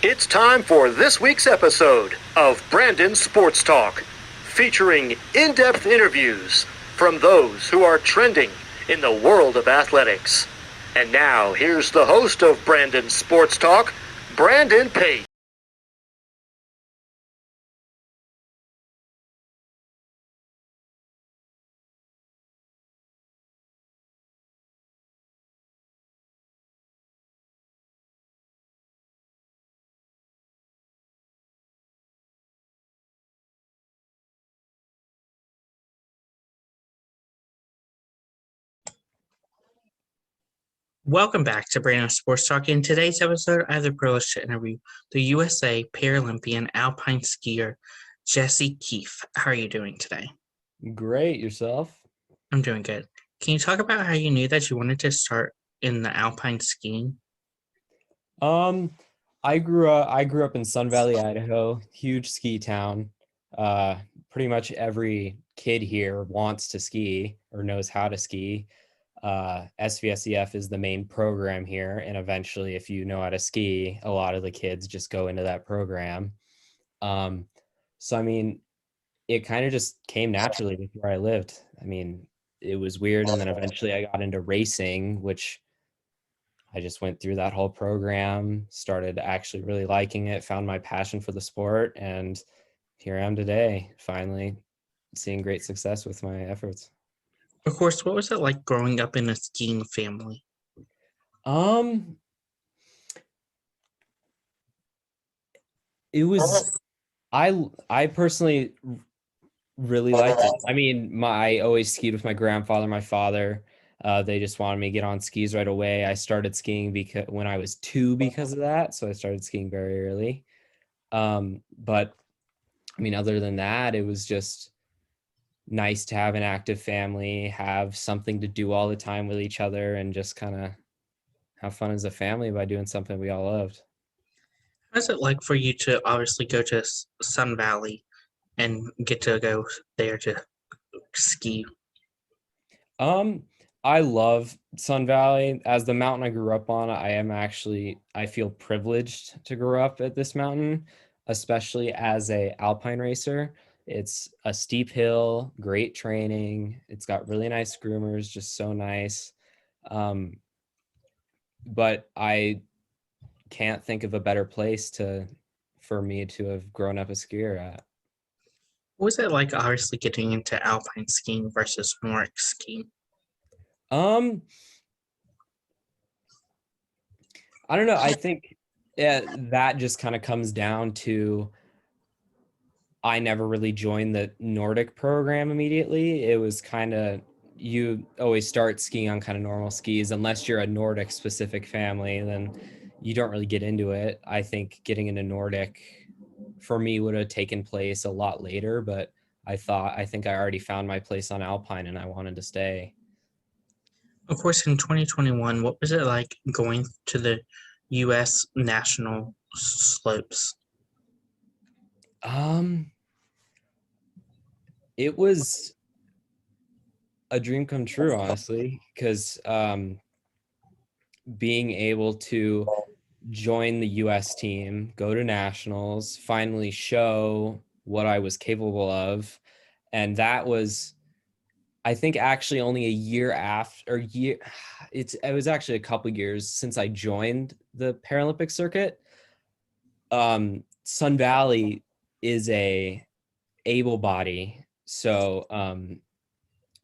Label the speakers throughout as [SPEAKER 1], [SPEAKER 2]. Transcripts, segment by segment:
[SPEAKER 1] It's time for this week's episode of Brandon Sports Talk, featuring in-depth interviews from those who are trending in the world of athletics. And now, here's the host of Brandon Sports Talk, Brandon Pate.
[SPEAKER 2] Welcome back to Brandon Sports Talk. In today's episode, I have the privilege to interview the USA Paralympian Alpine skier, Jesse Keefe. How are you doing today?
[SPEAKER 3] Great. Yourself?
[SPEAKER 2] I'm doing good. Can you talk about how you knew that you wanted to start in the Alpine skiing?
[SPEAKER 3] I grew up in Sun Valley, Idaho, huge ski town. Pretty much every kid here wants to ski or knows how to ski. SVSEF is the main program here, and eventually, if you know how to ski, a lot of the kids just go into that program. So I mean, it kind of just came naturally with where I lived. I mean, it was weird, and then eventually I got into racing, which I just went through that whole program, started actually really liking it, found my passion for the sport, and here I am today, finally seeing great success with my efforts.
[SPEAKER 2] Of course, what was it like growing up in a skiing family?
[SPEAKER 3] It was I personally really liked it. I mean, I always skied with my grandfather, my father. They just wanted me to get on skis right away. I started skiing because when I was 2 because of that, so I started skiing very early. But I mean, other than that, it was just nice to have an active family, have something to do all the time with each other, and just kind of have fun as a family by doing something we all loved.
[SPEAKER 2] How's it like for you to obviously go to Sun Valley and get to go there to ski?
[SPEAKER 3] Um, I love Sun Valley. As the mountain I grew up on, I feel privileged to grow up at this mountain, especially as a Alpine racer. It's a steep hill, great training. It's got really nice groomers, just so nice. Um, but I can't think of a better place for me to have grown up a skier at.
[SPEAKER 2] What was it like obviously getting into Alpine skiing versus Nordic skiing?
[SPEAKER 3] Um, I don't know. I think that just kind of comes down to I never really joined the Nordic program immediately. It was kind of you always start skiing on kind of normal skis unless you're a Nordic specific family, then you don't really get into it. I think getting into Nordic for me would have taken place a lot later, but I think I already found my place on Alpine and I wanted to stay.
[SPEAKER 2] Of course, in 2021, what was it like going to the U.S. national slopes?
[SPEAKER 3] Um, it was a dream come true, honestly, because being able to join the US team, go to nationals, finally show what I was capable of. And that was, I think, actually only a year after, or year, it was actually a couple years since I joined the Paralympic circuit. Sun Valley is a able body, so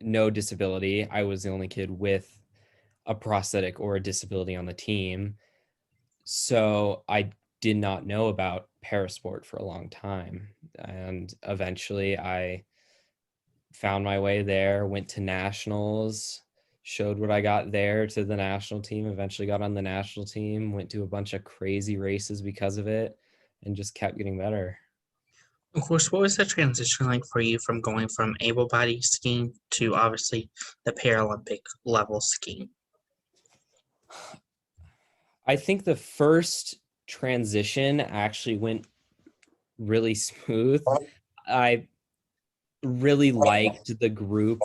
[SPEAKER 3] no disability. I was the only kid with a prosthetic or a disability on the team. So I did not know about parasport for a long time. And eventually I found my way there, went to nationals, showed what I got there to the national team, eventually got on the national team, went to a bunch of crazy races because of it, and just kept getting better.
[SPEAKER 2] Of course, what was the transition like for you from going from able body skiing to obviously the Paralympic level skiing?
[SPEAKER 3] I think the first transition actually went really smooth. I really liked the group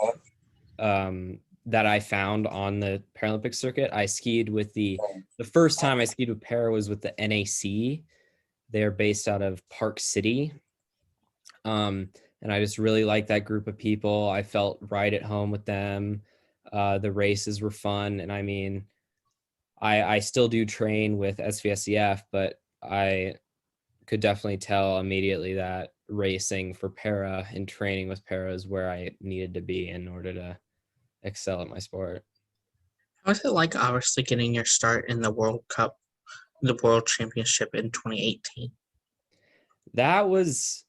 [SPEAKER 3] that I found on the Paralympic circuit. I skied with the first time I skied with para was with the NAC, They're based out of Park City. And I just really like that group of people. I felt right at home with them. The races were fun. And I mean, I still do train with SVSCF, but I could definitely tell immediately that racing for para and training with para is where I needed to be in order to excel at my sport.
[SPEAKER 2] How was it like obviously getting your start in the World Cup, the World Championship in 2018?
[SPEAKER 3] That was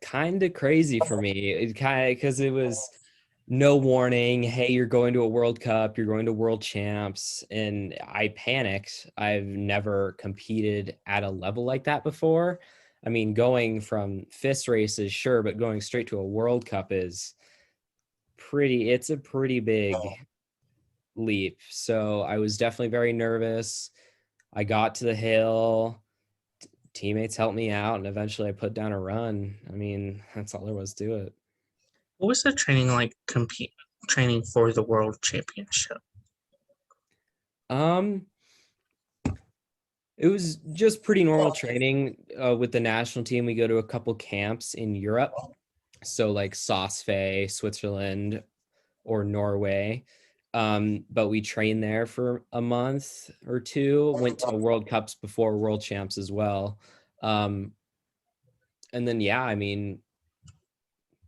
[SPEAKER 3] kind of crazy for me. It kind of because it was no warning. Hey, you're going to a World Cup, you're going to World Champs, and I panicked. I've never competed at a level like that before. I mean, going from FIS races, sure, but going straight to a World Cup is it's a pretty big leap. So I was definitely very nervous. I got to the hill, teammates helped me out, and eventually I put down a run. I mean, that's all there was to it.
[SPEAKER 2] What was the training like training for the World Championship?
[SPEAKER 3] Um, it was just pretty normal training with the national team. We go to a couple camps in Europe. So like Sosfay, Switzerland, or Norway. But we trained there for a month or two, went to World Cups before World Champs as well. And then, yeah, I mean,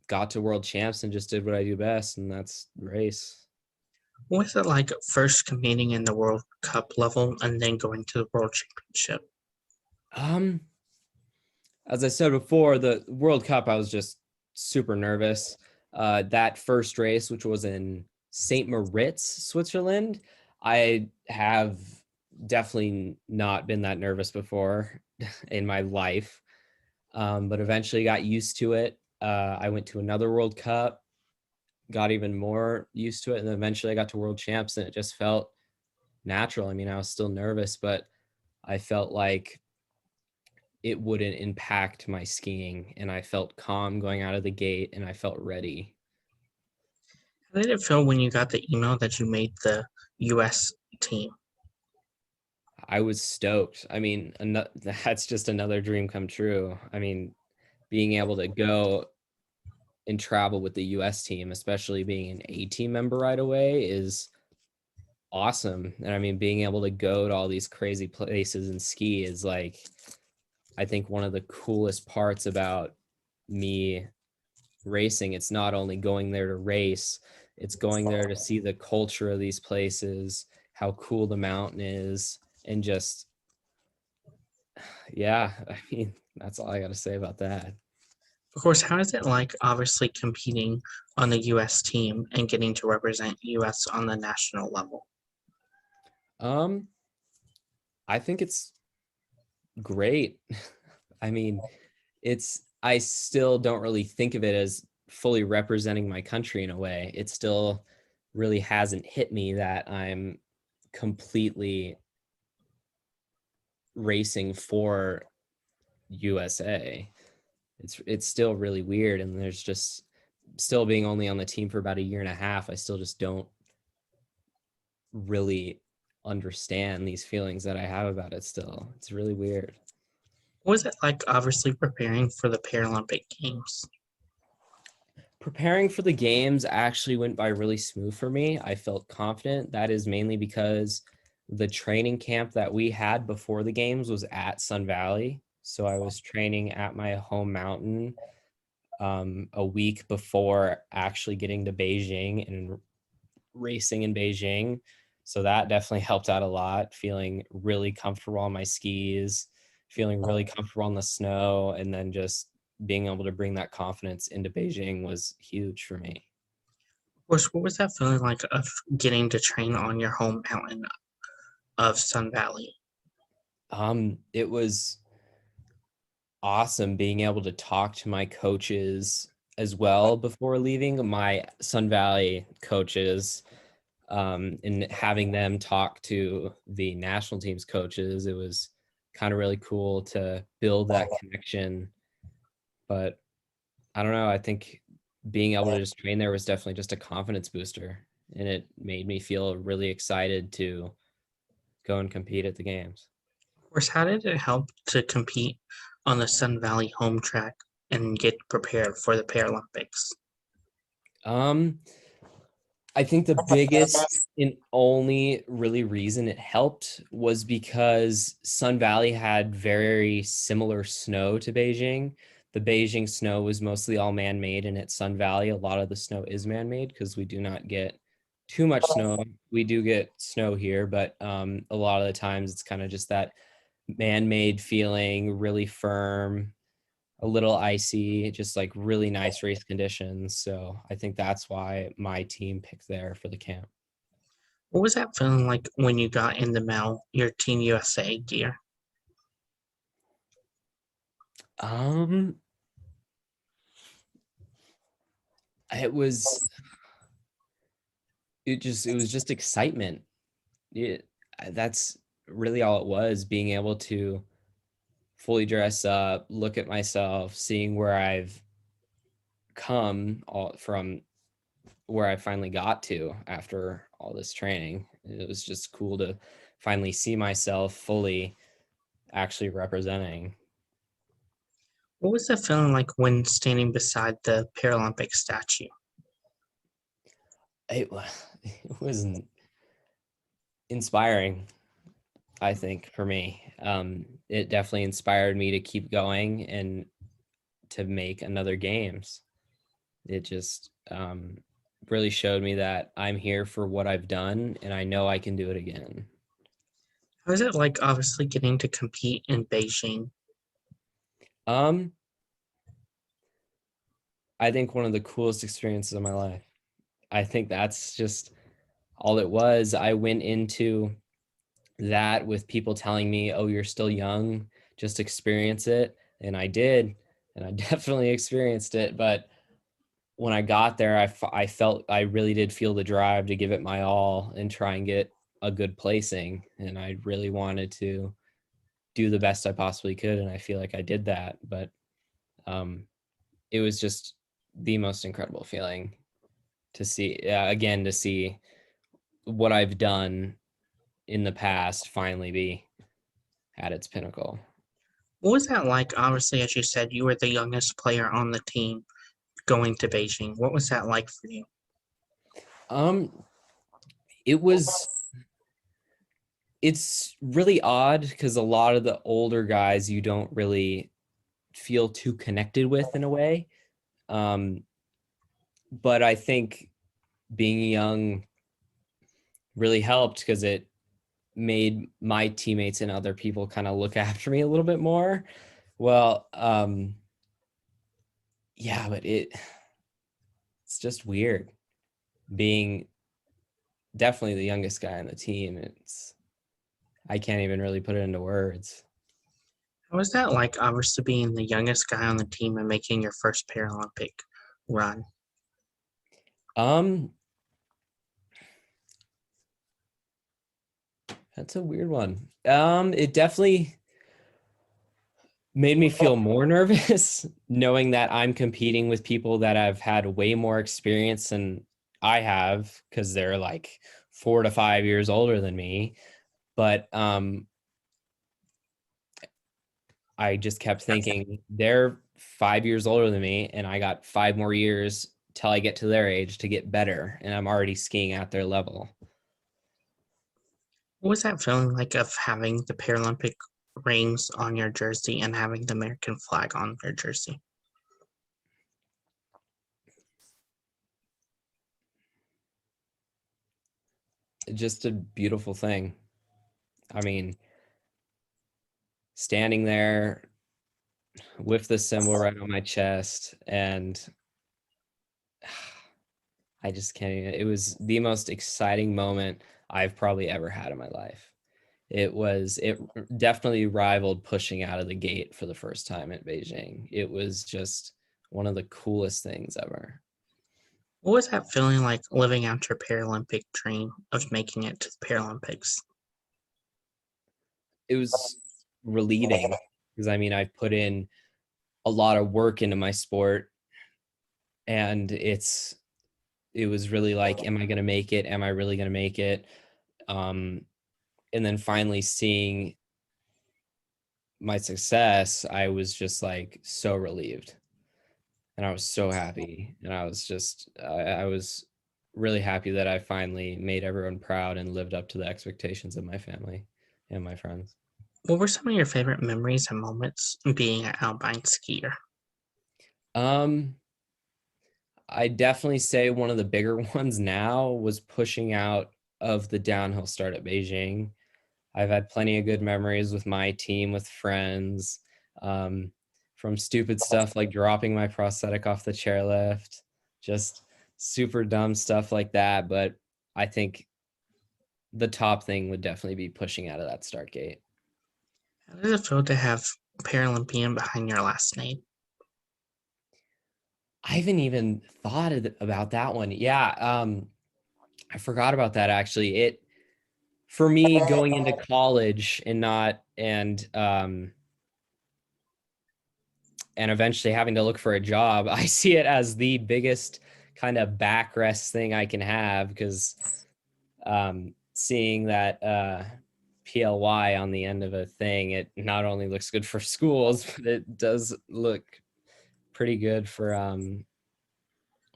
[SPEAKER 3] got to World Champs and just did what I do best, and that's race.
[SPEAKER 2] What was it like first competing in the World Cup level and then going to the World Championship?
[SPEAKER 3] Um, as I said before, the World Cup, I was just super nervous. That first race, which was in St. Moritz, Switzerland, I have definitely not been that nervous before in my life, but eventually got used to it. I went to another World Cup, got even more used to it, and then eventually I got to World Champs, and it just felt natural. I mean, I was still nervous, but I felt like it wouldn't impact my skiing, and I felt calm going out of the gate, and I felt ready.
[SPEAKER 2] How did it feel when you got the email that you made the US team?
[SPEAKER 3] I was stoked. I mean, that's just another dream come true. I mean, being able to go and travel with the US team, especially being an A team member right away, is awesome. And I mean, being able to go to all these crazy places and ski is like, I think one of the coolest parts about me racing. It's not only going there to race, it's going there to see the culture of these places, how cool the mountain is, and just, yeah, I mean, that's all I got to say about that.
[SPEAKER 2] Of course, how is it like obviously competing on the US team and getting to represent US on the national level?
[SPEAKER 3] Um, I think it's great. I mean, I still don't really think of it as fully representing my country in a way. It still really hasn't hit me that I'm completely racing for USA. It's still really weird, and there's just still being only on the team for about a year and a half, I still just don't really understand these feelings that I have about it still. It's really weird.
[SPEAKER 2] What was it like obviously preparing for the Paralympic Games?
[SPEAKER 3] Preparing for the games actually went by really smooth for me. I felt confident. That is mainly because the training camp that we had before the games was at Sun Valley. So I was training at my home mountain a week before actually getting to Beijing and racing in Beijing. So that definitely helped out a lot, feeling really comfortable on my skis, feeling really comfortable on the snow, and then just being able to bring that confidence into Beijing was huge for me.
[SPEAKER 2] Of course, what was that feeling like of getting to train on your home mountain of Sun Valley?
[SPEAKER 3] It was awesome being able to talk to my coaches as well before leaving, my Sun Valley coaches, and having them talk to the national team's coaches. It was kind of really cool to build that connection. But I don't know, I think being able to just train there was definitely just a confidence booster, and it made me feel really excited to go and compete at the games.
[SPEAKER 2] Of course, how did it help to compete on the Sun Valley home track and get prepared for the Paralympics?
[SPEAKER 3] Um, I think the biggest and only really reason it helped was because Sun Valley had very similar snow to Beijing. The Beijing snow was mostly all man-made, and at Sun Valley, a lot of the snow is man-made because we do not get too much snow. We do get snow here, but a lot of the times it's kind of just that man-made feeling, really firm, a little icy, just like really nice race conditions. So I think that's why my team picked there for the camp.
[SPEAKER 2] What was that feeling like when you got in the mail your Team USA gear?
[SPEAKER 3] Um, it was it was just excitement. That's really all it was, being able to fully dress up, look at myself, seeing where I've come all from where I finally got to after all this training. It was just cool to finally see myself fully actually representing.
[SPEAKER 2] What was that feeling like when standing beside the Paralympic statue?
[SPEAKER 3] It was inspiring, I think, for me. It definitely inspired me to keep going and to make another games. It just really showed me that I'm here for what I've done and I know I can do it again.
[SPEAKER 2] How was it like obviously getting to compete in Beijing?
[SPEAKER 3] Um, I think one of the coolest experiences of my life. I think that's just all it was. I went into that with people telling me, "Oh, you're still young, just experience it." And I did, and I definitely experienced it. But when I got there, I felt I really did feel the drive to give it my all and try and get a good placing. And I really wanted to do the best I possibly could, and I feel like I did that. But it was just the most incredible feeling to see again, to see what I've done in the past finally be at its pinnacle.
[SPEAKER 2] What was that like? Obviously, as you said, you were the youngest player on the team going to Beijing. What was that like for you?
[SPEAKER 3] Um, it was it's really odd because a lot of the older guys you don't really feel too connected with in a way. Um, but I think being young really helped because it made my teammates and other people kind of look after me a little bit more. Well, yeah, but it's just weird being definitely the youngest guy on the team. I can't even really put it into words.
[SPEAKER 2] How was that like, obviously being the youngest guy on the team and making your first Paralympic run?
[SPEAKER 3] Um, that's a weird one. It definitely made me feel more nervous knowing that I'm competing with people that have had way more experience than I have because they're like 4 to 5 years older than me. But I just kept thinking they're 5 years older than me, and I got 5 more years till I get to their age to get better, and I'm already skiing at their level.
[SPEAKER 2] What was that feeling like of having the Paralympic rings on your jersey and having the American flag on your jersey?
[SPEAKER 3] Just a beautiful thing. I mean, standing there with the symbol right on my chest, and I just can't even, it was the most exciting moment I've probably ever had in my life. It definitely rivaled pushing out of the gate for the first time at Beijing. It was just one of the coolest things ever.
[SPEAKER 2] What was that feeling like living out your Paralympic dream of making it to the Paralympics?
[SPEAKER 3] It was relieving because I mean, I've put in a lot of work into my sport, and it was really like, am I going to make it? Am I really going to make it? And then finally seeing my success, I was just like so relieved, and I was so happy, and I was really happy that I finally made everyone proud and lived up to the expectations of my family and my friends.
[SPEAKER 2] What were some of your favorite memories and moments being an Albine skier?
[SPEAKER 3] Um, I definitely say one of the bigger ones now was pushing out of the downhill start at Beijing. I've had plenty of good memories with my team, with friends, um, from stupid stuff like dropping my prosthetic off the chairlift, just super dumb stuff like that. But I think the top thing would definitely be pushing out of that start gate.
[SPEAKER 2] How does it feel to have Paralympian behind your last name?
[SPEAKER 3] I haven't even thought about that one. Yeah, I forgot about that actually. It for me going into college and eventually having to look for a job, I see it as the biggest kind of backrest thing I can have, because seeing that PLY on the end of a thing, it not only looks good for schools, but it does look pretty good for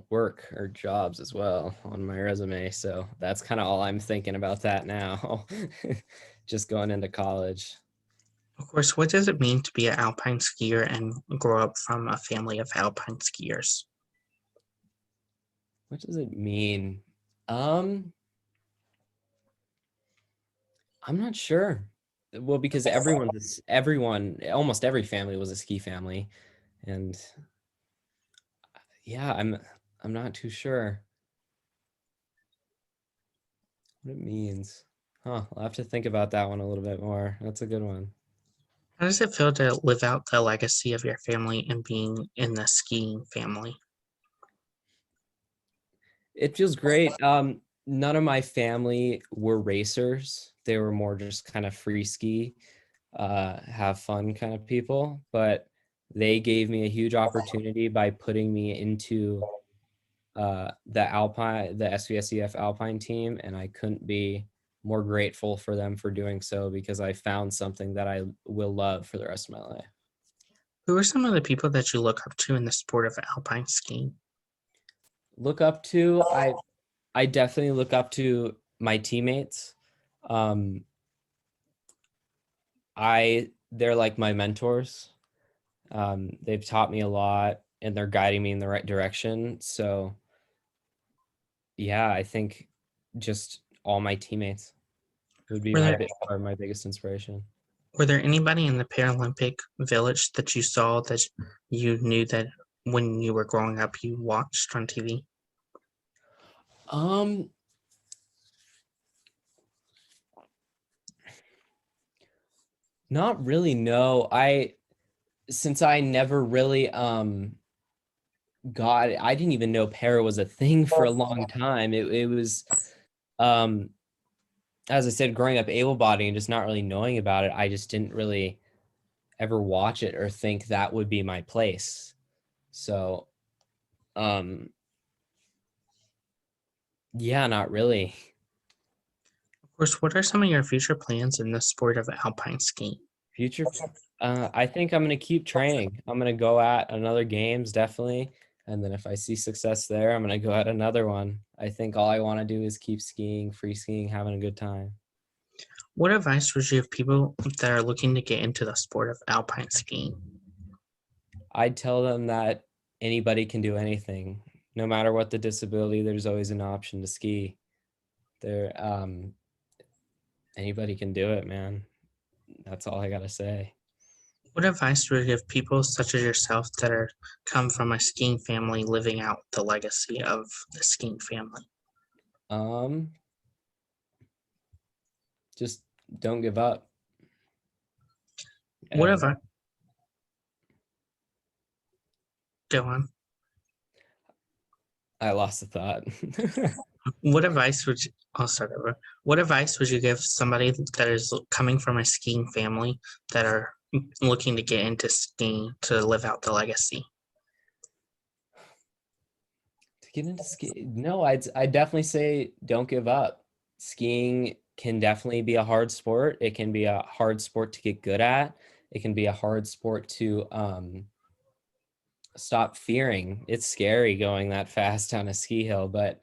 [SPEAKER 3] work or jobs as well on my resume. So that's kind of all I'm thinking about that now. Just going into college.
[SPEAKER 2] Of course, what does it mean to be an alpine skier and grow up from a family of alpine skiers?
[SPEAKER 3] What does it mean? I'm not sure. Well, because everyone, almost every family was a ski family, and yeah, I'm not too sure what it means. Huh, I'll have to think about that one a little bit more. That's a good one.
[SPEAKER 2] How does it feel to live out the legacy of your family and being in the skiing family?
[SPEAKER 3] It feels great. None of my family were racers. They were more just kind of free ski, have fun kind of people, but they gave me a huge opportunity by putting me into the SVSEF Alpine team, and I couldn't be more grateful for them for doing so, because I found something that I will love for the rest of my life.
[SPEAKER 2] Who are some of the people that you look up to in the sport of alpine skiing?
[SPEAKER 3] Look up to, I definitely look up to my teammates. Um, they're like my mentors. They've taught me a lot, and they're guiding me in the right direction. So yeah, I think just all my teammates would be
[SPEAKER 2] Were there
[SPEAKER 3] my biggest inspiration.
[SPEAKER 2] were there anybody in the Paralympic village that you saw that you knew that when you were growing up you watched on TV?
[SPEAKER 3] Um, Not really, no. Since I never really I didn't even know para was a thing for a long time. It was um as I said, growing up able-bodied and just not really knowing about it, I just didn't really ever watch it or think that would be my place. So um yeah, not really.
[SPEAKER 2] Of course, what are some of your future plans in the sport of alpine skiing?
[SPEAKER 3] Future, I think I'm gonna keep training. I'm gonna go at another games, definitely. And then if I see success there, I'm gonna go at another one. I think all I want to do is keep skiing, free skiing, having a good time.
[SPEAKER 2] What advice would you give people that are looking to get into the sport of alpine skiing?
[SPEAKER 3] I'd tell them that anybody can do anything. No matter what the disability, there's always an option to ski. There, anybody can do it, man. That's all I gotta say.
[SPEAKER 2] What advice would you give people such as yourself that are come from a skiing family living out the legacy of the skiing family?
[SPEAKER 3] Um, just don't give up.
[SPEAKER 2] What
[SPEAKER 3] And
[SPEAKER 2] advice? Go on.
[SPEAKER 3] I lost the thought.
[SPEAKER 2] What advice would you, I'll start over. What advice would you give somebody that is coming from a skiing family that are looking to get into skiing to live out the legacy?
[SPEAKER 3] To get into ski, no, I'd definitely say don't give up. Skiing can definitely be a hard sport. It can be a hard sport to get good at, it can be a hard sport to stop fearing. It's scary going that fast down a ski hill, but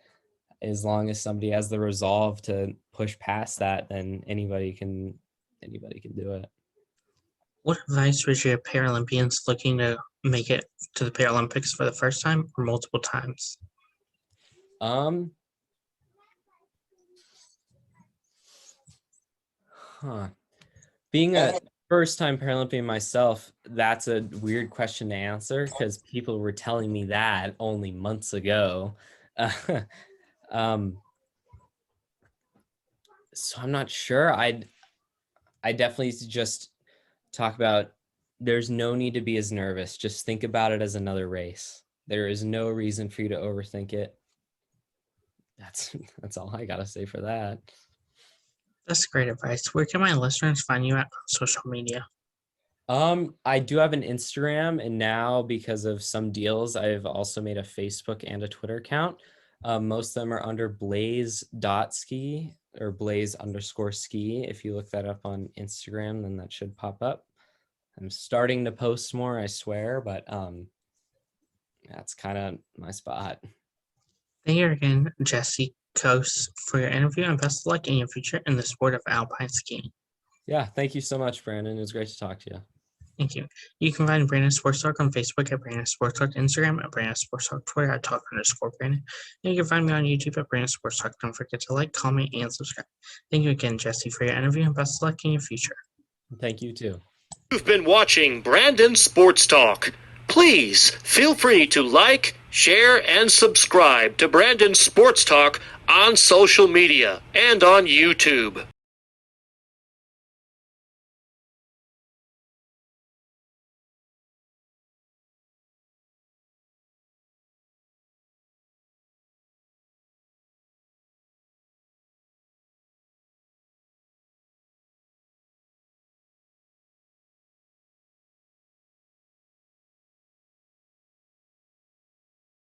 [SPEAKER 3] as long as somebody has the resolve to push past that, then anybody can do it.
[SPEAKER 2] What advice would you give Paralympians looking to make it to the Paralympics for the first time or multiple times?
[SPEAKER 3] Being a first-time Paralympian myself, that's a weird question to answer because people were telling me that only months ago. So I'm not sure. I definitely just talk about there's no need to be as nervous. Just think about it as another race. There is no reason for you to overthink it. That's all I gotta say for that.
[SPEAKER 2] That's great advice. Where can my listeners find you at on social media?
[SPEAKER 3] I do have an Instagram, and now because of some deals, I've also made a Facebook and a Twitter account. Most of them are under blaze.ski or blaze_ski. If you look that up on Instagram, then that should pop up. I'm starting to post more, I swear, but that's kind of my spot.
[SPEAKER 2] Thank you again, Jesse Keefe, for your interview, and best of luck in your future in the sport of alpine skiing.
[SPEAKER 3] Yeah, thank you so much, Brandon. It was great to talk to you.
[SPEAKER 2] Thank you. You can find Brandon Sports Talk on Facebook at Brandon Sports Talk, Instagram at Brandon Sports Talk, Twitter at Talk_Brandon. And you can find me on YouTube at Brandon Sports Talk. Don't forget to like, comment, and subscribe. Thank you again, Jesse, for your interview, and best of luck in your future.
[SPEAKER 3] Thank you too.
[SPEAKER 1] You've been watching Brandon Sports Talk. Please feel free to like, share, and subscribe to Brandon Sports Talk on social media and on YouTube.